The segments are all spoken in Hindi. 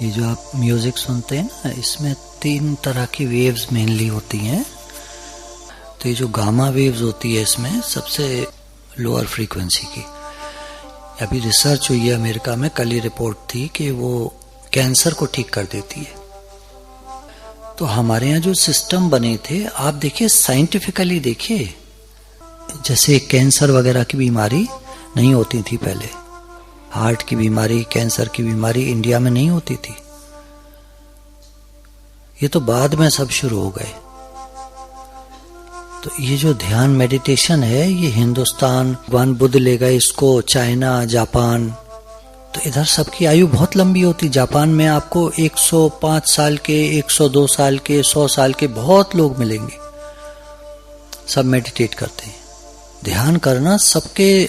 ये जो आप म्यूजिक सुनते हैं ना, इसमें 3 तरह की वेव्स मेनली होती हैं। तो ये जो गामा वेव्स होती है इसमें सबसे लोअर फ्रीक्वेंसी की, अभी रिसर्च हुई है अमेरिका में, कल ही रिपोर्ट थी कि वो कैंसर को ठीक कर देती है। तो हमारे यहाँ जो सिस्टम बने थे, आप देखिए साइंटिफिकली देखिए, जैसे कैंसर वगैरह की बीमारी नहीं होती थी पहले, हार्ट की बीमारी, कैंसर की बीमारी इंडिया में नहीं होती थी, ये तो बाद में सब शुरू हो गए। तो ये जो ध्यान मेडिटेशन है, ये हिंदुस्तान, भगवान बुद्ध ले गए इसको, चाइना, जापान, तो इधर सबकी आयु बहुत लंबी होती। जापान में आपको 105 साल के, 102 साल के, 100 साल के बहुत लोग मिलेंगे, सब मेडिटेट करते हैं। ध्यान करना सबके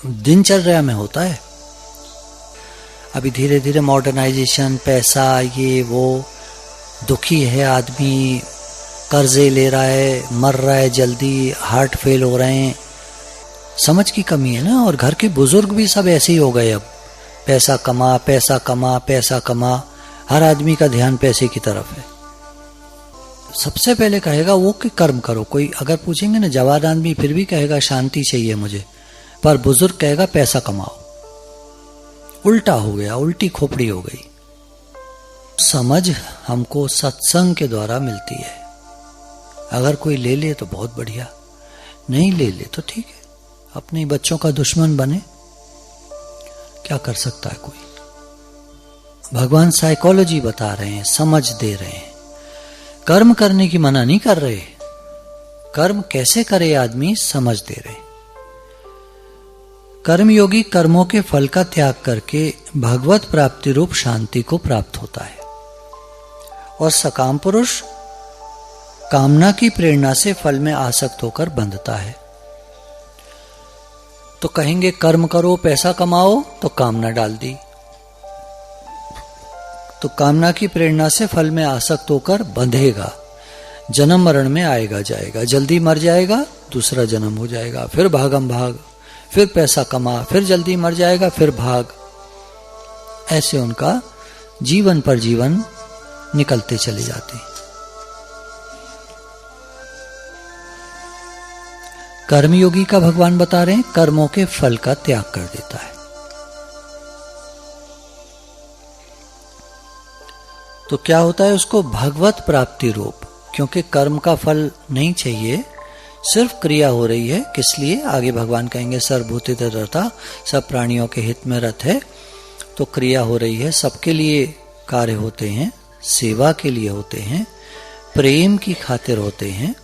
दिनचर्या में होता है। अभी धीरे धीरे मॉडर्नाइजेशन, पैसा, ये वो, दुखी है आदमी, कर्जे ले रहा है, मर रहा है जल्दी, हार्ट फेल हो रहे हैं, समझ की कमी है ना। और घर के बुजुर्ग भी सब ऐसे ही हो गए, अब पैसा कमा, पैसा कमा, पैसा कमा, हर आदमी का ध्यान पैसे की तरफ है। सबसे पहले कहेगा वो कि कर्म करो। कोई अगर पूछेंगे ना, जवान आदमी फिर भी कहेगा शांति चाहिए मुझे, पर बुजुर्ग कहेगा पैसा कमाओ। उल्टा हो गया, उल्टी खोपड़ी हो गई। समझ हमको सत्संग के द्वारा मिलती है। अगर कोई ले ले तो बहुत बढ़िया, नहीं ले ले तो ठीक है, अपने बच्चों का दुश्मन बने, क्या कर सकता है कोई। भगवान साइकोलॉजी बता रहे हैं, समझ दे रहे हैं, कर्म करने की मना नहीं कर रहे। कर्म कैसे करे आदमी, समझ दे रहे। कर्मयोगी कर्मों के फल का त्याग करके भगवत प्राप्ति रूप शांति को प्राप्त होता है, और सकाम पुरुष कामना की प्रेरणा से फल में आसक्त होकर बंधता है। तो कहेंगे कर्म करो, पैसा कमाओ, तो कामना डाल दी, तो कामना की प्रेरणा से फल में आसक्त होकर बंधेगा, जन्म मरण में आएगा जाएगा, जल्दी मर जाएगा, दूसरा जन्म हो जाएगा, फिर भागम भाग, फिर पैसा कमा, फिर जल्दी मर जाएगा, फिर भाग। ऐसे उनका जीवन पर जीवन निकलते चले जाते हैं। कर्मयोगी का भगवान बता रहे हैं, कर्मों के फल का त्याग कर देता है। तो क्या होता है उसको, भगवत प्राप्ति रूप, क्योंकि कर्म का फल नहीं चाहिए, सिर्फ क्रिया हो रही है। किस लिए, आगे भगवान कहेंगे सर्वभूतित रता, सब प्राणियों के हित में रत है। तो क्रिया हो रही है, सबके लिए कार्य होते हैं, सेवा के लिए होते हैं, प्रेम की खातिर होते हैं।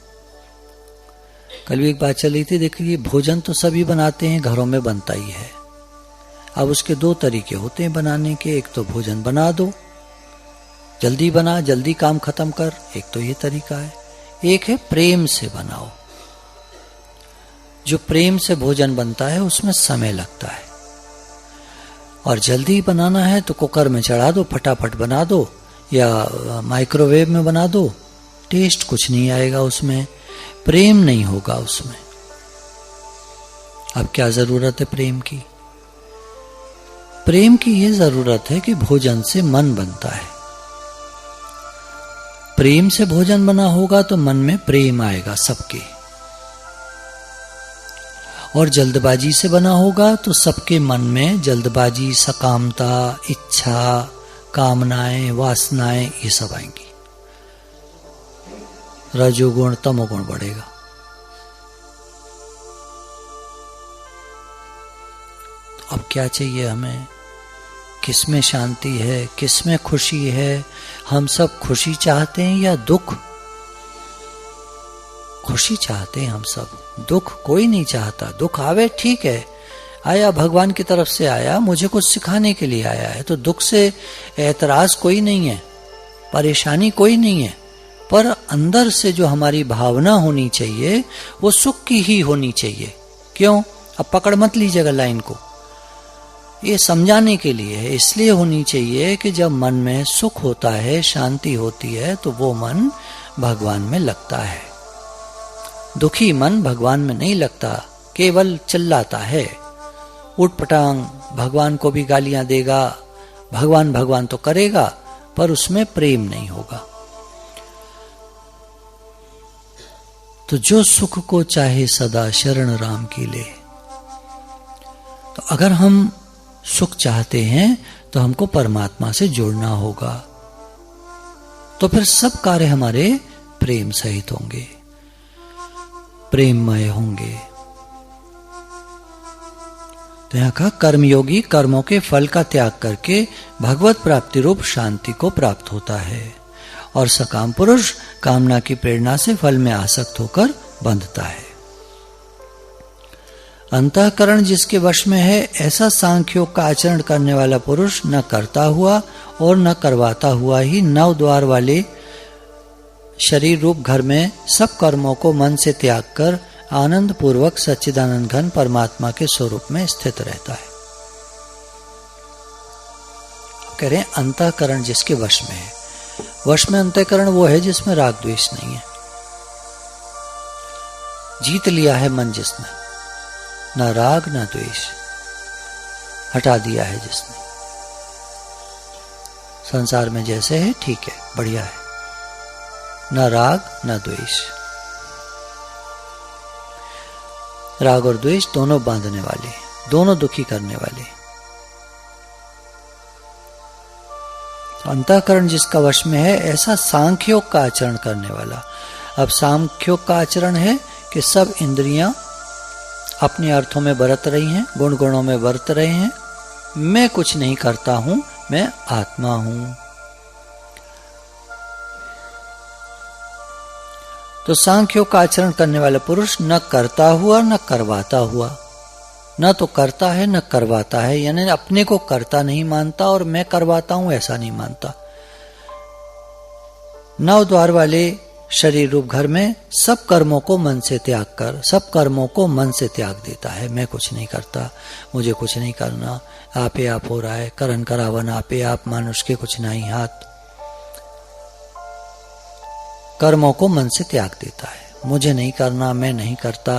कल भी एक बात चल रही थी, देखिए भोजन तो सभी बनाते हैं, घरों में बनता ही है। अब उसके 2 तरीके होते हैं बनाने के, एक तो भोजन बना दो, जल्दी बना, जल्दी काम खत्म कर, एक तो ये तरीका है। एक है प्रेम से बनाओ। जो प्रेम से भोजन बनता है उसमें समय लगता है, और जल्दी बनाना है तो कुकर में चढ़ा दो, फटाफट बना दो, या माइक्रोवेव में बना दो, टेस्ट कुछ नहीं आएगा उसमें, प्रेम नहीं होगा उसमें। अब क्या जरूरत है प्रेम की? प्रेम की यह जरूरत है कि भोजन से मन बनता है। प्रेम से भोजन बना होगा तो मन में प्रेम आएगा सबके, और जल्दबाजी से बना होगा तो सबके मन में जल्दबाजी, सकामता, इच्छा, कामनाएं, वासनाएं, ये सब आएंगी। रजोगुण तमोगुण बढ़ेगा। तो अब क्या चाहिए हमें, किसमें शांति है, किसमें खुशी है? हम सब खुशी चाहते हैं या दुख? खुशी चाहते हैं हम सब, दुख कोई नहीं चाहता। दुख आवे ठीक है, आया भगवान की तरफ से आया, मुझे कुछ सिखाने के लिए आया है, तो दुख से एतराज कोई नहीं है, परेशानी कोई नहीं है। पर अंदर से जो हमारी भावना होनी चाहिए वो सुख की ही होनी चाहिए। क्यों? अब पकड़ मत लीजिएगा लाइन को, ये समझाने के लिए है। इसलिए होनी चाहिए कि जब मन में सुख होता है, शांति होती है, तो वो मन भगवान में लगता है। दुखी मन भगवान में नहीं लगता, केवल चिल्लाता है, उठ पटांग, भगवान को भी गालियां देगा, भगवान भगवान तो करेगा पर उसमें प्रेम नहीं होगा। तो जो सुख को चाहे सदा शरण राम की ले। तो अगर हम सुख चाहते हैं तो हमको परमात्मा से जुड़ना होगा, तो फिर सब कार्य हमारे प्रेम सहित होंगे, प्रेममय होंगे। तो यहां कहा कर्मयोगी कर्मों के फल का त्याग करके भगवत प्राप्ति रूप शांति को प्राप्त होता है, और सकाम पुरुष कामना की प्रेरणा से फल में आसक्त होकर बंधता है। अंतःकरण जिसके वश में है, ऐसा सांख्योग का आचरण करने वाला पुरुष न करता हुआ और न करवाता हुआ ही 9 द्वार वाले शरीर रूप घर में सब कर्मों को मन से त्याग कर आनंद पूर्वक सच्चिदानंद घन परमात्मा के स्वरूप में स्थित रहता है। कह रहे हैं अंतःकरण जिसके वश में है। वश में अंतःकरण वो है जिसमें राग द्वेष नहीं है। जीत लिया है मन जिसने, ना राग ना द्वेष, हटा दिया है जिसने। संसार में जैसे है ठीक है, बढ़िया है, ना राग ना द्वेष। राग और द्वेष दोनों बांधने वाले, दोनों दुखी करने वाले। तो अंतःकरण जिसका वश में है, ऐसा सांख्योग का आचरण करने वाला। अब सांख्योग का आचरण है कि सब इंद्रियां अपने अर्थों में बरत रही हैं, गुण गुणों में बरत रहे हैं, मैं कुछ नहीं करता हूं, मैं आत्मा हूं। तो सांख्योग का आचरण करने वाला पुरुष न करता हुआ न करवाता हुआ, न तो करता है न करवाता है, यानी अपने को करता नहीं मानता और मैं करवाता हूं ऐसा नहीं मानता। 9 द्वार वाले शरीर रूप घर में सब कर्मों को मन से त्याग कर, सब कर्मों को मन से त्याग देता है। मैं कुछ नहीं करता, मुझे कुछ नहीं करना, आपे आप हो रहा है, करन करावन आपे आप, मानुष के कुछ नहीं हाथ। कर्मों को मन से त्याग देता है, मुझे नहीं करना, मैं नहीं करता,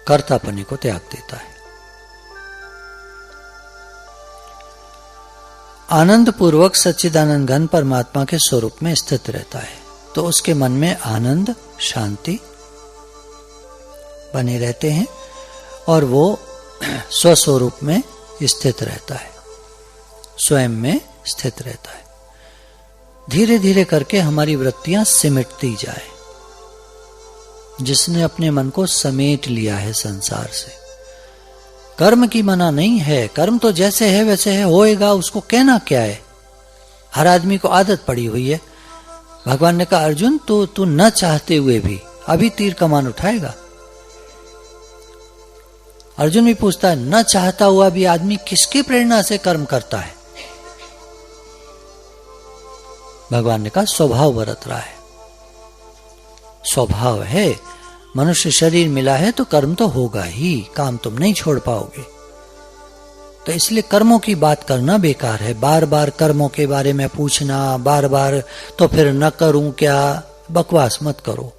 कर्तापने को त्याग देता है। आनंद पूर्वक सच्चिदानंद घन परमात्मा के स्वरूप में स्थित रहता है, तो उसके मन में आनंद शांति बने रहते हैं और वो स्वस्वरूप में स्थित रहता है, स्वयं में स्थित रहता है। धीरे धीरे करके हमारी वृत्तियां सिमटती जाए। जिसने अपने मन को समेट लिया है संसार से, कर्म की मना नहीं है, कर्म तो जैसे है वैसे है, होएगा, उसको कहना क्या है। हर आदमी को आदत पड़ी हुई है। भगवान ने कहा अर्जुन तू न चाहते हुए भी अभी तीर कमान उठाएगा। अर्जुन भी पूछता है न चाहता हुआ भी आदमी किसकी प्रेरणा से कर्म करता है। भगवान ने कहा स्वभाव बरत रहा है, स्वभाव है, मनुष्य शरीर मिला है तो कर्म तो होगा ही, काम तुम नहीं छोड़ पाओगे। तो इसलिए कर्मों की बात करना बेकार है। बार बार कर्मों के बारे में पूछना, बार बार तो फिर न करूं क्या, बकवास मत करो।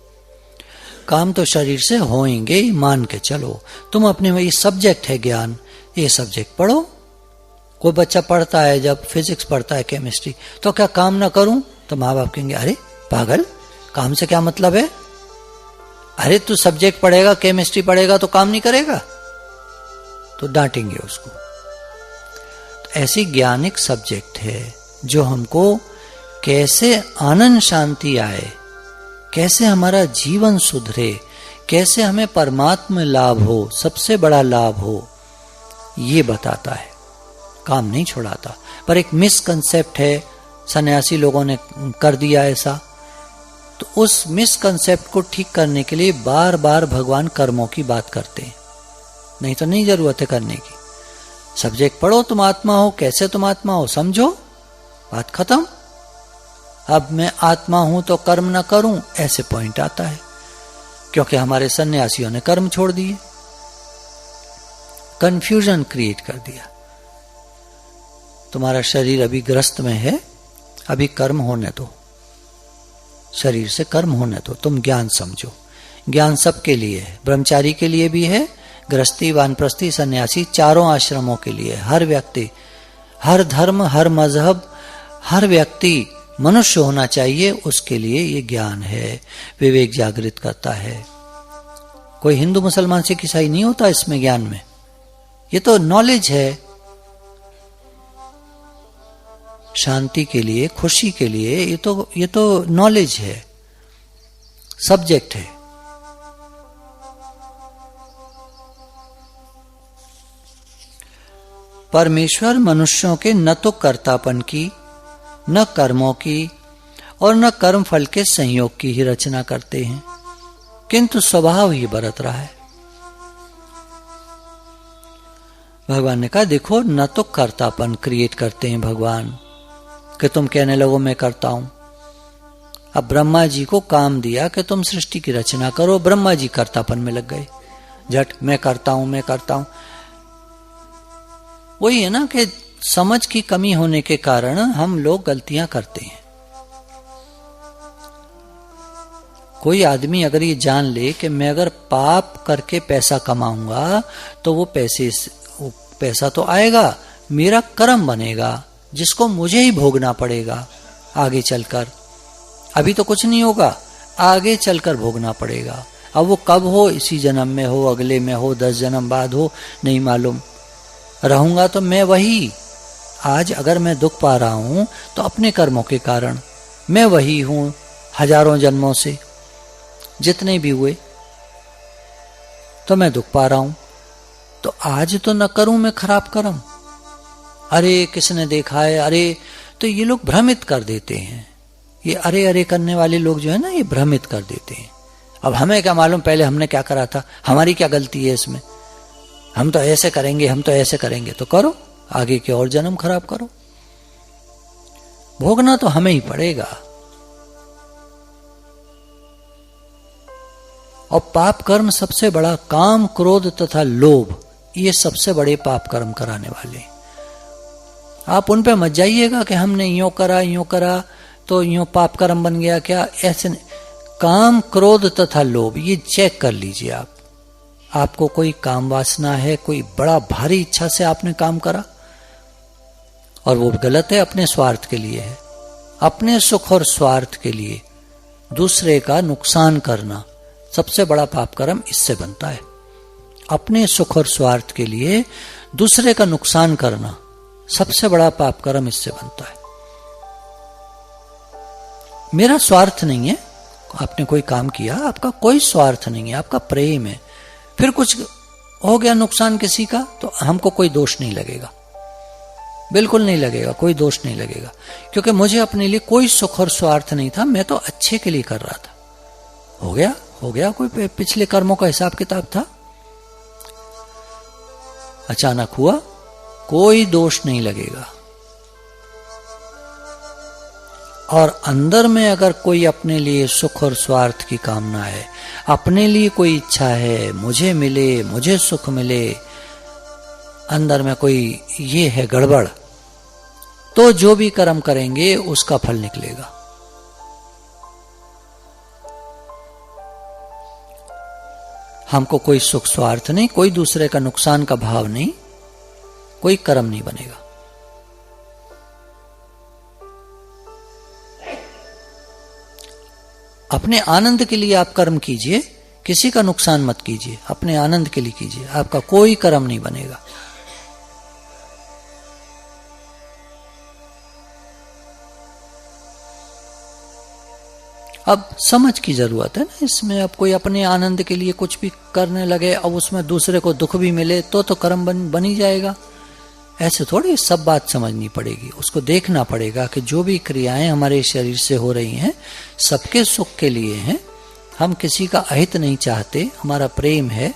काम तो शरीर से होंगे, मान के चलो। तुम अपने में ये सब्जेक्ट है ज्ञान, ये सब्जेक्ट पढ़ो। कोई बच्चा पढ़ता है, जब फिजिक्स पढ़ता है, केमिस्ट्री, तो क्या काम ना करूं, तो माँ बाप कहेंगे अरे पागल, काम से क्या मतलब है। अरे तू सब्जेक्ट पढ़ेगा, केमिस्ट्री पढ़ेगा तो काम नहीं करेगा, तो डांटेंगे उसको। तो ऐसी ज्ञानिक सब्जेक्ट है जो हमको कैसे आनंद शांति आए, कैसे हमारा जीवन सुधरे, कैसे हमें परमात्मा लाभ हो, सबसे बड़ा लाभ हो, ये बताता है, काम नहीं छुड़ाता। पर एक मिसकंसेप्ट है, सन्यासी लोगों ने कर दिया ऐसा, तो उस मिसकंसेप्ट को ठीक करने के लिए बार बार भगवान कर्मों की बात करते हैं। नहीं तो नहीं जरूरत है करने की। सब्जेक्ट पढ़ो, तुम आत्मा हो, कैसे तुम आत्मा हो समझो, बात खत्म। अब मैं आत्मा हूं तो कर्म ना करूं, ऐसे पॉइंट आता है, क्योंकि हमारे सन्यासियों ने कर्म छोड़ दिए, कंफ्यूजन क्रिएट कर दिया। तुम्हारा शरीर अभी ग्रस्त में है, अभी कर्म होने दो, शरीर से कर्म होने दो, तुम ज्ञान समझो। ज्ञान सबके लिए है, ब्रह्मचारी के लिए भी है, गृहस्थी, वानप्रस्थी, सन्यासी, चारों आश्रमों के लिए, हर व्यक्ति, हर धर्म, हर मजहब, हर व्यक्ति मनुष्य होना चाहिए, उसके लिए ये ज्ञान है, विवेक जागृत करता है। कोई हिंदू, मुसलमान, सिख, ईसाई नहीं होता इसमें ज्ञान में, ये तो नॉलेज है, शांति के लिए, खुशी के लिए, ये तो नॉलेज है, सब्जेक्ट है। परमेश्वर मनुष्यों के न तो कर्तापन की, न कर्मों की और न कर्म फल के संयोग की ही रचना करते हैं, किंतु स्वभाव ही बरत रहा है। भगवान ने कहा देखो, न तो कर्तापन क्रिएट करते हैं भगवान कि तुम कहने लगो मैं करता हूं। अब ब्रह्मा जी को काम दिया कि तुम सृष्टि की रचना करो, ब्रह्मा जी कर्तापन में लग गए, झट मैं करता हूं, मैं करता हूं। वही है ना कि समझ की कमी होने के कारण हम लोग गलतियां करते हैं। कोई आदमी अगर ये जान ले कि मैं अगर पाप करके पैसा कमाऊंगा तो वो पैसा तो आएगा, मेरा कर्म बनेगा जिसको मुझे ही भोगना पड़ेगा आगे चलकर। अभी तो कुछ नहीं होगा, आगे चलकर भोगना पड़ेगा। अब वो कब हो, इसी जन्म में हो, अगले में हो, 10 जन्म बाद हो, नहीं मालूम। रहूंगा तो मैं वही, आज अगर मैं दुख पा रहा हूं तो अपने कर्मों के कारण मैं वही हूं, हजारों जन्मों से जितने भी हुए तो मैं दुख पा रहा हूं। तो आज तो न करूं मैं खराब कर्म, अरे किसने देखा है, अरे, तो ये लोग भ्रमित कर देते हैं। ये अरे अरे करने वाले लोग जो है ना, ये भ्रमित कर देते हैं। अब हमें क्या मालूम पहले हमने क्या करा था, हमारी क्या गलती है इसमें, हम तो ऐसे करेंगे, हम तो ऐसे करेंगे। तो करो, आगे के और जन्म खराब करो, भोगना तो हमें ही पड़ेगा। और पाप कर्म सबसे बड़ा, काम, क्रोध तथा लोभ, ये सबसे बड़े पाप कर्म कराने वाले। आप उन पे मत जाइएगा कि हमने यूं करा तो यूं पाप कर्म बन गया, क्या ऐसे नहीं। काम, क्रोध तथा लोभ, ये चेक कर लीजिए आप। आपको कोई काम वासना है, कोई बड़ा भारी इच्छा से आपने काम करा और वो गलत है, अपने स्वार्थ के लिए है, अपने सुख और स्वार्थ के लिए दूसरे का नुकसान करना सबसे बड़ा पाप कर्म इससे बनता है। अपने सुख और स्वार्थ के लिए दूसरे का नुकसान करना सबसे बड़ा पाप कर्म इससे बनता है। मेरा स्वार्थ नहीं है, आपने कोई काम किया, आपका कोई स्वार्थ नहीं है, आपका प्रेम है, फिर कुछ हो गया नुकसान किसी का तो हमको कोई दोष नहीं लगेगा, बिल्कुल नहीं लगेगा, कोई दोष नहीं लगेगा, क्योंकि मुझे अपने लिए कोई सुख और स्वार्थ नहीं था, मैं तो अच्छे के लिए कर रहा था। हो गया कोई पिछले कर्मों का हिसाब किताब था, अचानक हुआ, कोई दोष नहीं लगेगा। और अंदर में अगर कोई अपने लिए सुख और स्वार्थ की कामना है, अपने लिए कोई इच्छा है, मुझे मिले, मुझे सुख मिले, अंदर में कोई ये है गड़बड़, तो जो भी कर्म करेंगे उसका फल निकलेगा। हमको कोई सुख स्वार्थ नहीं, कोई दूसरे का नुकसान का भाव नहीं, कोई कर्म नहीं बनेगा। अपने आनंद के लिए आप कर्म कीजिए, किसी का नुकसान मत कीजिए, अपने आनंद के लिए कीजिए, आपका कोई कर्म नहीं बनेगा। अब समझ की जरूरत है ना इसमें। अब कोई अपने आनंद के लिए कुछ भी करने लगे, अब उसमें दूसरे को दुख भी मिले तो कर्म बन ही जाएगा। ऐसे थोड़ी सब बात समझनी पड़ेगी, उसको देखना पड़ेगा कि जो भी क्रियाएं हमारे शरीर से हो रही हैं सबके सुख के लिए हैं, हम किसी का अहित नहीं चाहते, हमारा प्रेम है।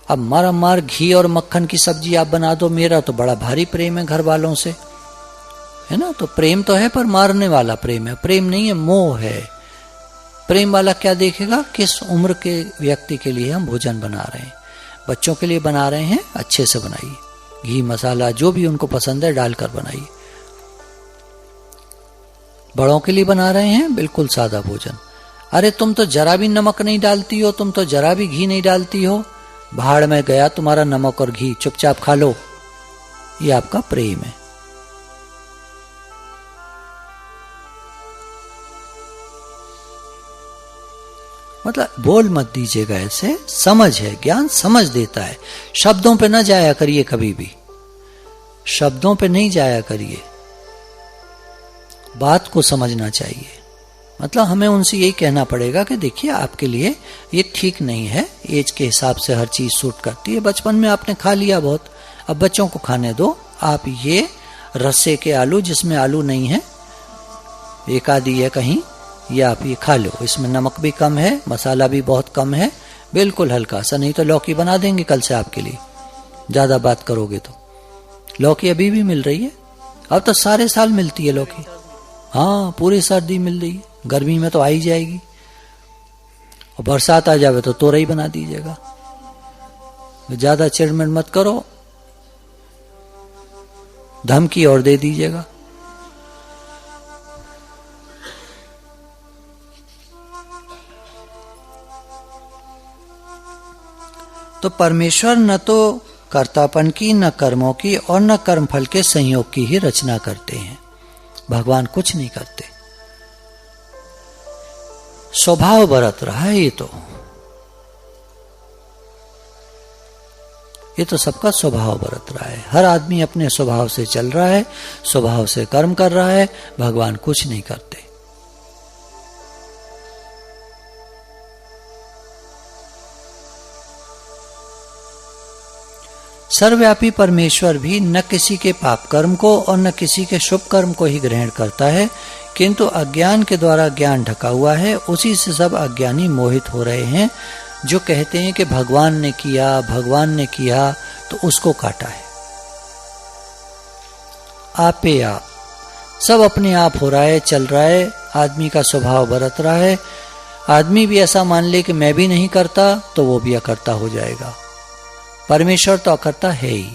अब मार घी और मक्खन की सब्जी आप बना दो, मेरा तो बड़ा भारी प्रेम है घर वालों से, है ना, तो प्रेम तो है पर मारने वाला प्रेम है, प्रेम नहीं है, मोह है। प्रेम वाला क्या देखेगा, किस उम्र के व्यक्ति के लिए हम भोजन बना रहे हैं, बच्चों के लिए बना रहे हैं, अच्छे से बनाइए, घी मसाला जो भी उनको पसंद है डालकर बनाइए। बड़ों के लिए बना रहे हैं बिल्कुल सादा भोजन, अरे तुम तो जरा भी नमक नहीं डालती हो, तुम तो जरा भी घी नहीं डालती हो, भाड़ में गया तुम्हारा नमक और घी, चुपचाप खा लो, ये आपका प्रेम है। मतलब बोल मत दीजिएगा ऐसे, समझ है, ज्ञान समझ देता है। शब्दों पे ना जाया करिए, कभी भी शब्दों पे नहीं जाया करिए, बात को समझना चाहिए। मतलब हमें उनसे यही कहना पड़ेगा कि देखिए आपके लिए ये ठीक नहीं है, एज के हिसाब से हर चीज सूट करती है। बचपन में आपने खा लिया बहुत, अब बच्चों को खाने दो। आप ये रस्से के आलू, जिसमें आलू नहीं है, एक आधी है कहीं, ये आप ये खा लो। इसमें नमक भी कम है, मसाला भी बहुत कम है, बिल्कुल हल्का सा। नहीं तो लौकी बना देंगे कल से आपके लिए, ज्यादा बात करोगे तो। लौकी अभी भी मिल रही है, अब तो सारे साल मिलती है लौकी। हाँ, पूरी सर्दी मिल रही है, गर्मी में तो आ ही जाएगी। और बरसात आ जावे तो तोरई बना दीजिएगा। ज्यादा चिड़मिड़ मत करो, धमकी और दे दीजिएगा। तो परमेश्वर न तो कर्तापन की, न कर्मों की और न कर्मफल के संयोग की ही रचना करते हैं। भगवान कुछ नहीं करते, स्वभाव बरत रहा है। ये तो सबका स्वभाव बरत रहा है। हर आदमी अपने स्वभाव से चल रहा है, स्वभाव से कर्म कर रहा है। भगवान कुछ नहीं करते। सर्वव्यापी परमेश्वर भी न किसी के पाप कर्म को और न किसी के शुभ कर्म को ही ग्रहण करता है, किंतु अज्ञान के द्वारा ज्ञान ढका हुआ है। उसी से सब अज्ञानी मोहित हो रहे हैं, जो कहते हैं कि भगवान ने किया, भगवान ने किया, तो उसको काटा है। आपे आप, सब अपने आप हो रहा है, चल रहा है। आदमी का स्वभाव बरत रहा है। आदमी भी ऐसा मान ले कि मैं भी नहीं करता, तो वो भी अकर्ता हो जाएगा। परमेश्वर तो अकर्ता है ही,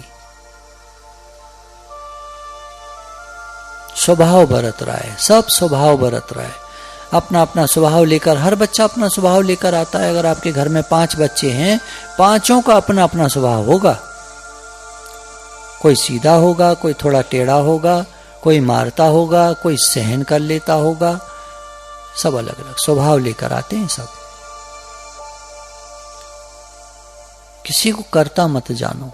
स्वभाव बरत रहा है, सब स्वभाव बरत रहा है। अपना अपना स्वभाव लेकर, हर बच्चा अपना स्वभाव लेकर आता है। अगर आपके घर में 5 बच्चे हैं, 5 का अपना अपना स्वभाव होगा। कोई सीधा होगा, कोई थोड़ा टेढ़ा होगा, कोई मारता होगा, कोई सहन कर लेता होगा। सब अलग अलग स्वभाव लेकर आते हैं सब। किसी को करता मत जानो,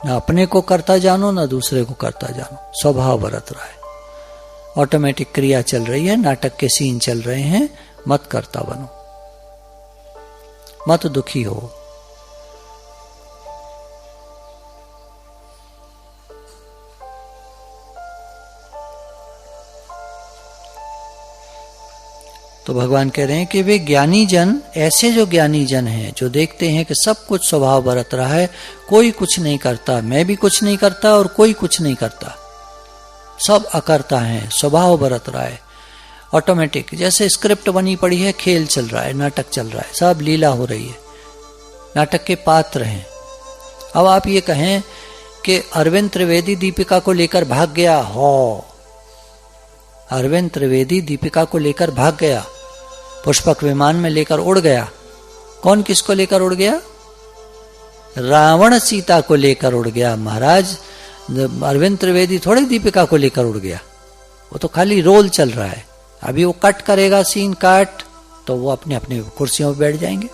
ना अपने को करता जानो, ना दूसरे को करता जानो। स्वभाव बरत रहा है, ऑटोमेटिक क्रिया चल रही है, नाटक के सीन चल रहे हैं। मत करता बनो, मत दुखी हो। तो भगवान कह रहे हैं कि वे ज्ञानी जन, ऐसे जो ज्ञानी जन हैं, जो देखते हैं कि सब कुछ स्वभाव बरत रहा है, कोई कुछ नहीं करता, मैं भी कुछ नहीं करता और कोई कुछ नहीं करता, सब अकर्ता हैं, स्वभाव बरत रहा है ऑटोमेटिक। जैसे स्क्रिप्ट बनी पड़ी है, खेल चल रहा है, नाटक चल रहा है, सब लीला हो रही है, नाटक के पात्र हैं। अब आप ये कहें कि अरविंद त्रिवेदी दीपिका को लेकर भाग गया हो, अरविंद त्रिवेदी दीपिका को लेकर भाग गया, पुष्पक विमान में लेकर उड़ गया। कौन किसको लेकर उड़ गया? रावण सीता को लेकर उड़ गया। महाराज, अरविंद त्रिवेदी थोड़ी दीपिका को लेकर उड़ गया, वो तो खाली रोल चल रहा है। अभी वो कट करेगा, सीन काट, तो वो अपने अपने कुर्सियों पर बैठ जाएंगे।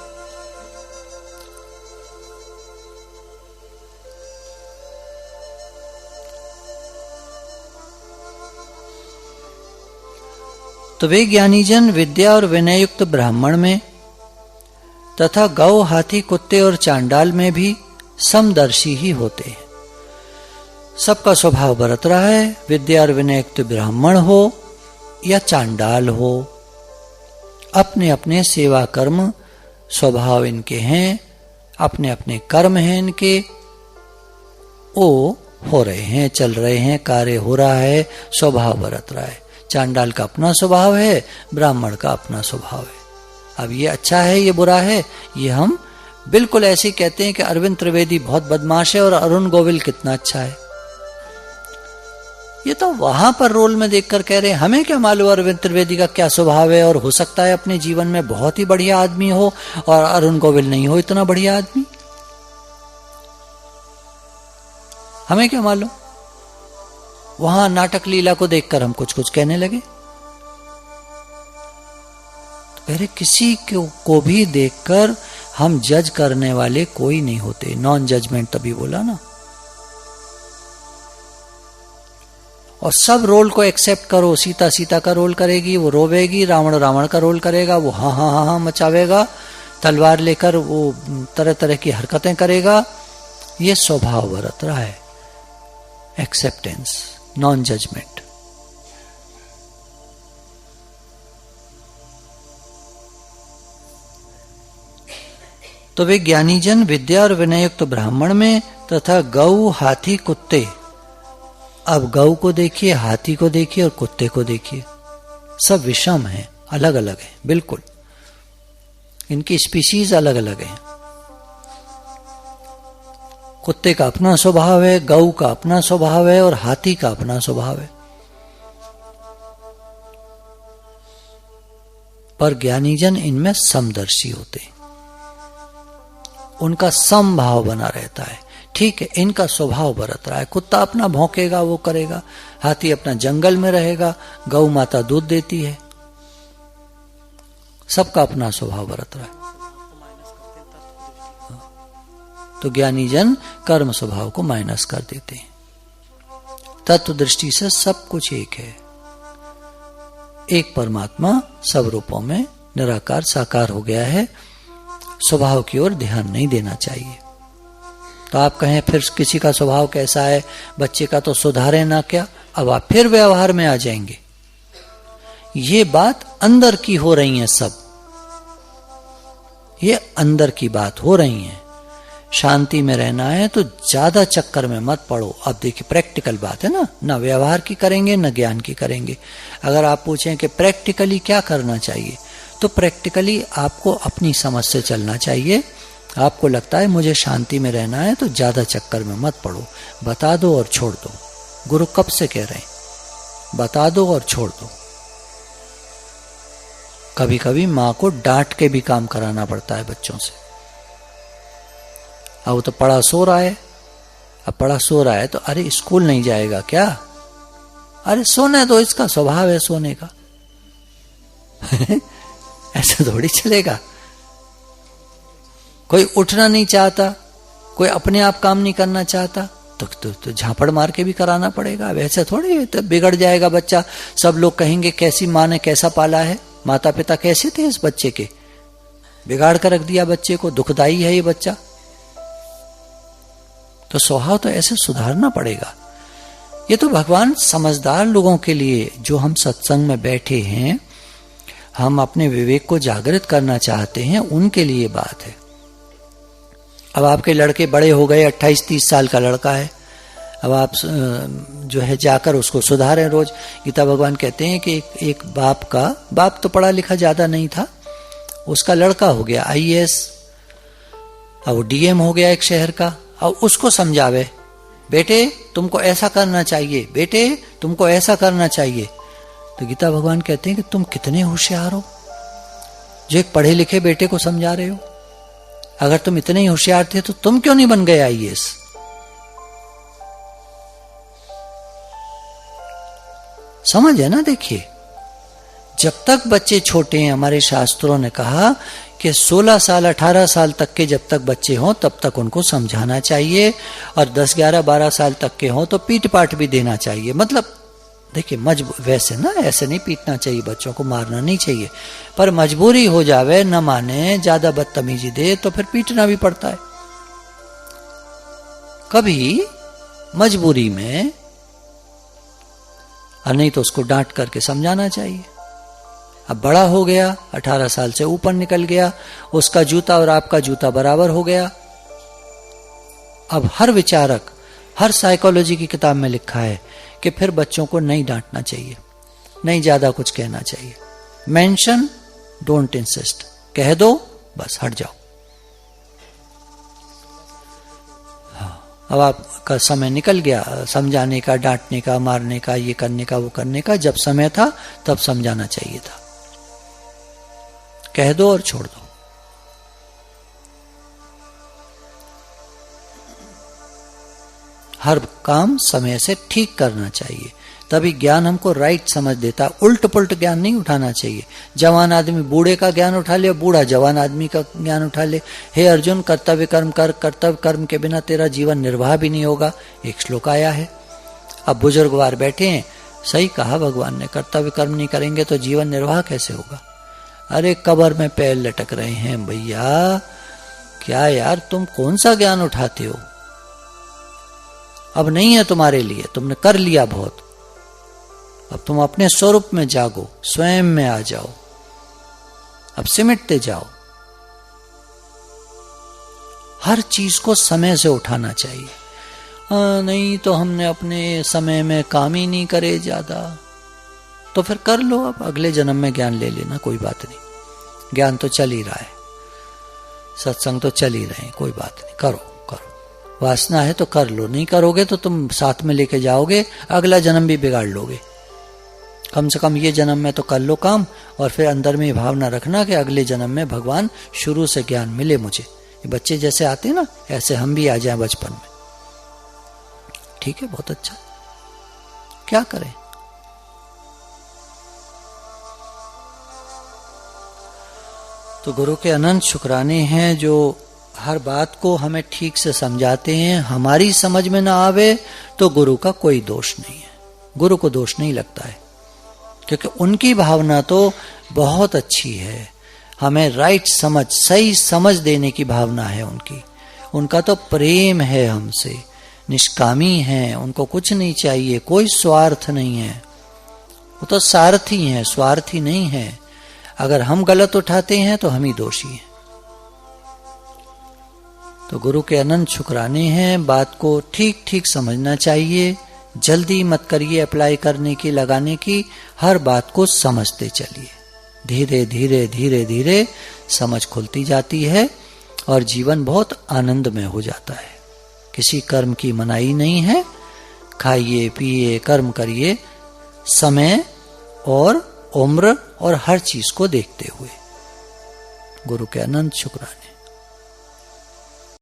तो वे ज्ञानीजन विद्या और विनय युक्त ब्राह्मण में तथा गौ, हाथी, कुत्ते और चांडाल में भी समदर्शी ही होते हैं। सबका स्वभाव बरत रहा है, विद्या और विनय युक्त ब्राह्मण हो या चांडाल हो, अपने अपने सेवा कर्म स्वभाव इनके हैं, अपने अपने कर्म हैं इनके, वो हो रहे हैं, चल रहे हैं, कार्य हो रहा है, स्वभाव बरत रहा है। चांडाल का अपना स्वभाव है, ब्राह्मण का अपना स्वभाव है। अब ये अच्छा है, ये बुरा है, ये हम बिल्कुल ऐसे कहते हैं कि अरविंद त्रिवेदी बहुत बदमाश है और अरुण गोविल कितना अच्छा है। ये तो वहां पर रोल में देखकर कह रहे हैं, हमें क्या मालूम अरविंद त्रिवेदी का क्या स्वभाव है, और हो सकता है अपने जीवन में बहुत ही बढ़िया आदमी हो और अरुण गोविल नहीं हो इतना बढ़िया आदमी। हमें क्या मालूम, वहां नाटक लीला को देखकर हम कुछ कुछ कहने लगे। तो पहले किसी को भी देखकर हम जज करने वाले कोई नहीं होते, नॉन जजमेंट तभी बोला ना। और सब रोल को एक्सेप्ट करो, सीता सीता का रोल करेगी, वो रोवेगी, रावण रावण का रोल करेगा, वो हाँ हाँ हाँ हाँ मचावेगा, तलवार लेकर वो तरह तरह की हरकतें करेगा। ये स्वभाव बरत रहा है, एक्सेप्टेंस, नॉन जजमेंट। तो वे ज्ञानी जन विद्या और विनयुक्त ब्राह्मण में तथा गौ हाथी कुत्ते, अब गौ को देखिए, हाथी को देखिए और कुत्ते को देखिए, सब विषम हैं, अलग अलग हैं, बिल्कुल इनकी स्पीशीज अलग अलग हैं। कुत्ते का अपना स्वभाव है, गौ का अपना स्वभाव है और हाथी का अपना स्वभाव है। पर ज्ञानीजन इनमें समदर्शी होते हैं, उनका समभाव बना रहता है। ठीक है, इनका स्वभाव बरत रहा है, कुत्ता अपना भौंकेगा, वो करेगा, हाथी अपना जंगल में रहेगा, गौ माता दूध देती है, सबका अपना स्वभाव बरत रहा है। तो ज्ञानी जन कर्म स्वभाव को माइनस कर देते हैं। तत्व दृष्टि से सब कुछ एक है, एक परमात्मा सब रूपों में निराकार साकार हो गया है। स्वभाव की ओर ध्यान नहीं देना चाहिए। तो आप कहें फिर किसी का स्वभाव कैसा है, बच्चे का तो सुधारे ना क्या, अब आप फिर व्यवहार में आ जाएंगे। ये बात अंदर की हो रही है, सब ये अंदर की बात हो रही है। शांति में रहना है तो ज्यादा चक्कर में मत पड़ो। अब देखिए प्रैक्टिकल बात है ना, ना व्यवहार की करेंगे ना ज्ञान की करेंगे। अगर आप पूछें कि प्रैक्टिकली क्या करना चाहिए, तो प्रैक्टिकली आपको अपनी समझ से चलना चाहिए। आपको लगता है मुझे शांति में रहना है तो ज्यादा चक्कर में मत पड़ो, बता दो और छोड़ दो। गुरु कब से कह रहे हैं, बता दो और छोड़ दो। कभी कभी माँ को डांट के भी काम कराना पड़ता है बच्चों से। अब तो पड़ा सो रहा है, अब पड़ा सो रहा है तो अरे स्कूल नहीं जाएगा क्या, अरे सोने दो, इसका स्वभाव है सोने का। ऐसा थोड़ी चलेगा। कोई उठना नहीं चाहता, कोई अपने आप काम नहीं करना चाहता, तो झापड़ मार के भी कराना पड़ेगा। वैसे थोड़ी तो बिगड़ जाएगा बच्चा, सब लोग कहेंगे कैसी माँ ने कैसा पाला है, माता पिता कैसे थे इस बच्चे के, बिगाड़ कर रख दिया बच्चे को, दुखदाई है ये बच्चा। तो स्वभाव तो ऐसे सुधारना पड़ेगा। ये तो भगवान समझदार लोगों के लिए, जो हम सत्संग में बैठे हैं, हम अपने विवेक को जागृत करना चाहते हैं, उनके लिए बात है। अब आपके लड़के बड़े हो गए, 28-30 साल का लड़का है, अब आप जो है जाकर उसको सुधारें रोज। गीता भगवान कहते हैं कि एक बाप तो पढ़ा लिखा ज्यादा नहीं था, उसका लड़का हो गया IAS, अब वो DM हो गया एक शहर का, अब उसको समझावे, बेटे तुमको ऐसा करना चाहिए, बेटे तुमको ऐसा करना चाहिए। तो गीता भगवान कहते हैं कि तुम कितने होशियार हो जो एक पढ़े लिखे बेटे को समझा रहे हो। अगर तुम इतने ही होशियार थे तो तुम क्यों नहीं बन गए IAS। समझ है ना। देखिए, जब तक बच्चे छोटे हैं, हमारे शास्त्रों ने कहा कि 16 साल 18 साल तक के जब तक बच्चे हों तब तक उनको समझाना चाहिए, और 10 11 12 साल तक के हों तो पीट पाट भी देना चाहिए। मतलब देखिए वैसे ना ऐसे नहीं पीटना चाहिए, बच्चों को मारना नहीं चाहिए, पर मजबूरी हो जावे, न माने, ज्यादा बदतमीजी दे तो फिर पीटना भी पड़ता है कभी मजबूरी में, और नहीं तो उसको डांट करके समझाना चाहिए। अब बड़ा हो गया, 18 साल से ऊपर निकल गया, उसका जूता और आपका जूता बराबर हो गया। अब हर विचारक, हर साइकोलॉजी की किताब में लिखा है कि फिर बच्चों को नहीं डांटना चाहिए, नहीं ज्यादा कुछ कहना चाहिए। मेंशन, डोंट इंसिस्ट, कह दो बस, हट जाओ। हाँ, अब आपका समय निकल गया समझाने का, डांटने का, मारने का, ये करने का, वो करने का। जब समय था तब समझाना चाहिए था। कह दो और छोड़ दो। हर काम समय से ठीक करना चाहिए, तभी ज्ञान हमको राइट समझ देता। उल्ट पुल्ट ज्ञान नहीं उठाना चाहिए। जवान आदमी बूढ़े का ज्ञान उठा ले, बूढ़ा जवान आदमी का ज्ञान उठा ले। हे अर्जुन, कर्तव्य कर्म कर, कर्तव्य कर्म के बिना तेरा जीवन निर्वाह भी नहीं होगा, एक श्लोक आया है। अब बुजुर्गवार बैठे हैं, सही कहा भगवान ने, कर्तव्य कर्म नहीं करेंगे तो जीवन निर्वाह कैसे होगा। अरे कब्र में पैर लटक रहे हैं भैया, क्या यार तुम कौन सा ज्ञान उठाते हो। अब नहीं है तुम्हारे लिए, तुमने कर लिया बहुत। अब तुम अपने स्वरूप में जागो, स्वयं में आ जाओ, अब सिमटते जाओ। हर चीज को समय से उठाना चाहिए। नहीं तो हमने अपने समय में काम ही नहीं करे ज्यादा, तो फिर कर लो, अब अगले जन्म में ज्ञान ले लेना, कोई बात नहीं। ज्ञान तो चल ही रहा है, सत्संग तो चल ही रहे हैं, कोई बात नहीं, करो करो। वासना है तो कर लो, नहीं करोगे तो तुम साथ में लेके जाओगे, अगला जन्म भी बिगाड़ लोगे। कम से कम ये जन्म में तो कर लो काम, और फिर अंदर में भावना रखना कि अगले जन्म में भगवान शुरू से ज्ञान मिले मुझे। ये बच्चे जैसे आते हैं ना, ऐसे हम भी आ जाएं बचपन में। ठीक है, बहुत अच्छा। क्या करें। तो गुरु के अनंत शुक्राने हैं जो हर बात को हमें ठीक से समझाते हैं। हमारी समझ में ना आवे तो गुरु का कोई दोष नहीं है, गुरु को दोष नहीं लगता है, क्योंकि उनकी भावना तो बहुत अच्छी है। हमें राइट समझ, सही समझ देने की भावना है उनकी। उनका तो प्रेम है हमसे, निष्कामी है, उनको कुछ नहीं चाहिए, कोई स्वार्थ नहीं है। वो तो सारथी हैं, स्वार्थी नहीं है। अगर हम गलत उठाते हैं तो हम ही दोषी हैं। तो गुरु के अनंत शुक्राने हैं। बात को ठीक ठीक समझना चाहिए, जल्दी मत करिए अप्लाई करने की, लगाने की। हर बात को समझते चलिए, धीरे धीरे धीरे धीरे समझ खुलती जाती है और जीवन बहुत आनंदमय हो जाता है। किसी कर्म की मनाही नहीं है। खाइए पिए कर्म करिए, समय और उम्र और हर चीज को देखते हुए। गुरु के अनंत शुक्राने।